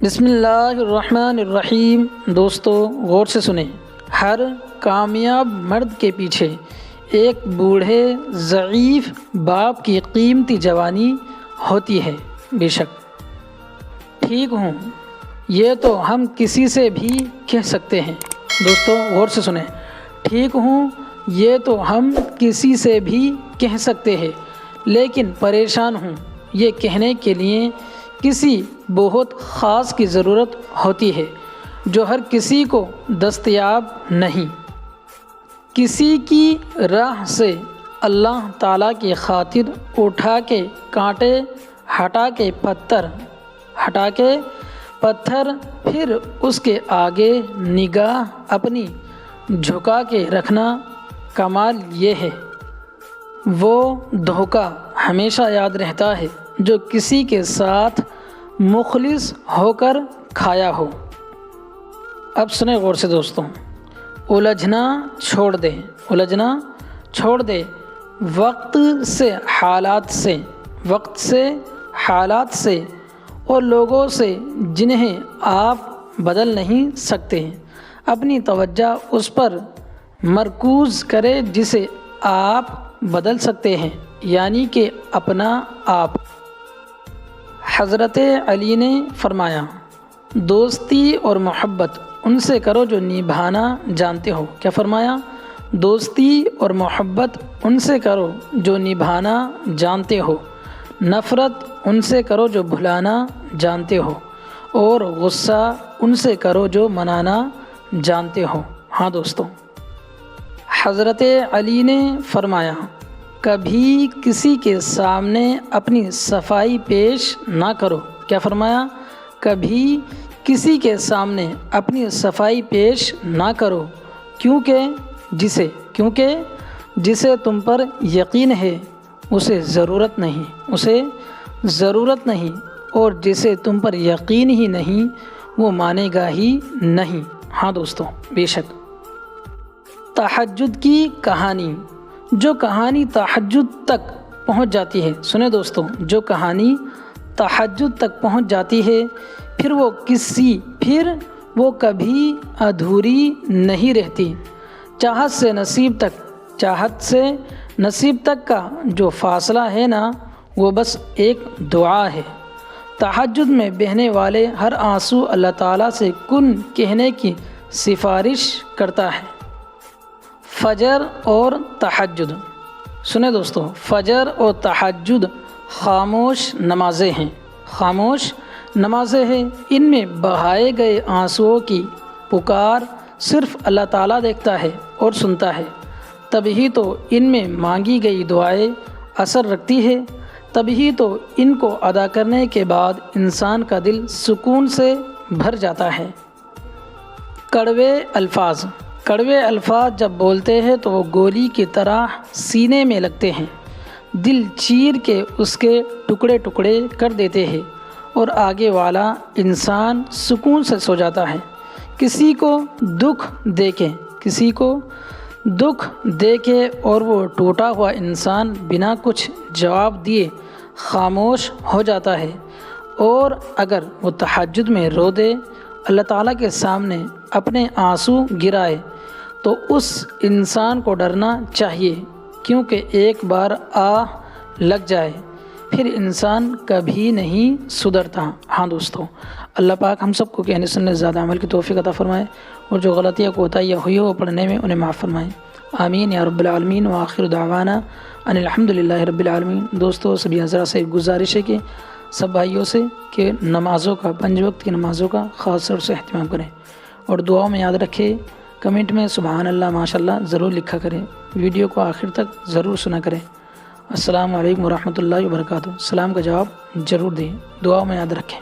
بسم اللہ الرحمن الرحیم۔ دوستو غور سے سنیں، ہر کامیاب مرد کے پیچھے ایک بوڑھے ضعیف باپ کی قیمتی جوانی ہوتی ہے۔ بے شک ٹھیک ہوں، یہ تو ہم کسی سے بھی کہہ سکتے ہیں۔ دوستو غور سے سنیں، ٹھیک ہوں یہ تو ہم کسی سے بھی کہہ سکتے ہیں، لیکن پریشان ہوں یہ کہنے کے لیے کسی بہت خاص کی ضرورت ہوتی ہے جو ہر کسی کو دستیاب نہیں۔ کسی کی راہ سے اللہ تعالیٰ کی خاطر اٹھا کے کانٹے ہٹا کے پتھر پھر اس کے آگے نگاہ اپنی جھکا کے رکھنا، کمال یہ ہے۔ وہ دھوکہ ہمیشہ یاد رہتا ہے جو کسی کے ساتھ مخلص ہو کر کھایا ہو۔ اب سنیں غور سے دوستوں، الجھنا چھوڑ دے وقت سے حالات سے اور لوگوں سے جنہیں آپ بدل نہیں سکتے۔ اپنی توجہ اس پر مرکوز کرے جسے آپ بدل سکتے ہیں، یعنی کہ اپنا آپ۔ حضرت علی نے فرمایا، دوستی اور محبت ان سے کرو جو نبھانا جانتے ہو۔ کیا فرمایا؟ دوستی اور محبت ان سے کرو جو نبھانا جانتے ہو، نفرت ان سے کرو جو بھلانا جانتے ہو، اور غصہ ان سے کرو جو منانا جانتے ہو۔ ہاں دوستو، حضرت علی نے فرمایا، کبھی کسی کے سامنے اپنی صفائی پیش نہ کرو۔ کیا فرمایا؟ کبھی کسی کے سامنے اپنی صفائی پیش نہ کرو، کیونکہ جسے تم پر یقین ہے اسے ضرورت نہیں، اور جسے تم پر یقین ہی نہیں وہ مانے گا ہی نہیں۔ ہاں دوستو، بے شک تہجد کی کہانی، جو کہانی تہجد تک پہنچ جاتی ہے، سنیں دوستو، جو کہانی تہجد تک پہنچ جاتی ہے پھر وہ کبھی ادھوری نہیں رہتی۔ چاہت سے نصیب تک کا جو فاصلہ ہے نا، وہ بس ایک دعا ہے۔ تہجد میں بہنے والے ہر آنسو اللہ تعالیٰ سے کن کہنے کی سفارش کرتا ہے۔ فجر اور تہجد، سنیں دوستو، فجر اور تہجد خاموش نمازیں ہیں۔ ان میں بہائے گئے آنسوؤں کی پکار صرف اللہ تعالیٰ دیکھتا ہے اور سنتا ہے، تبھی تو ان میں مانگی گئی دعائیں اثر رکھتی ہے، تبھی تو ان کو ادا کرنے کے بعد انسان کا دل سکون سے بھر جاتا ہے۔ کڑوے الفاظ جب بولتے ہیں تو وہ گولی کی طرح سینے میں لگتے ہیں، دل چیر کے اس کے ٹکڑے کر دیتے ہیں، اور آگے والا انسان سکون سے سو جاتا ہے۔ کسی کو دکھ دے کے اور وہ ٹوٹا ہوا انسان بنا کچھ جواب دیے خاموش ہو جاتا ہے، اور اگر وہ تہجد میں رو دے، اللہ تعالیٰ کے سامنے اپنے آنسو گرائے، تو اس انسان کو ڈرنا چاہیے، کیونکہ ایک بار آہ لگ جائے پھر انسان کبھی نہیں سدھرتا۔ ہاں دوستو، اللہ پاک ہم سب کو کہنے سننے زیادہ عمل کی توفیق عطا فرمائے، اور جو غلطیاں کوتاہیاں ہوئی ہو پڑھنے میں انہیں معاف فرمائے۔ آمین یا رب العالمین، وآخر دعوانا ان الحمدللہ رب العالمین۔ دوستو، سبھی حضرات سے گزارش ہے کہ سب بھائیوں سے کہ نمازوں کا، 5 وقت کی نمازوں کا خاص طور سے اہتمام کریں، اور دعاؤں میں یاد رکھے، کمنٹ میں سبحان اللہ ماشاءاللہ ضرور لکھا کریں، ویڈیو کو آخر تک ضرور سنا کریں۔ السلام علیکم ورحمۃ اللہ وبرکاتہ۔ سلام کا جواب ضرور دیں، دعاؤں میں یاد رکھیں۔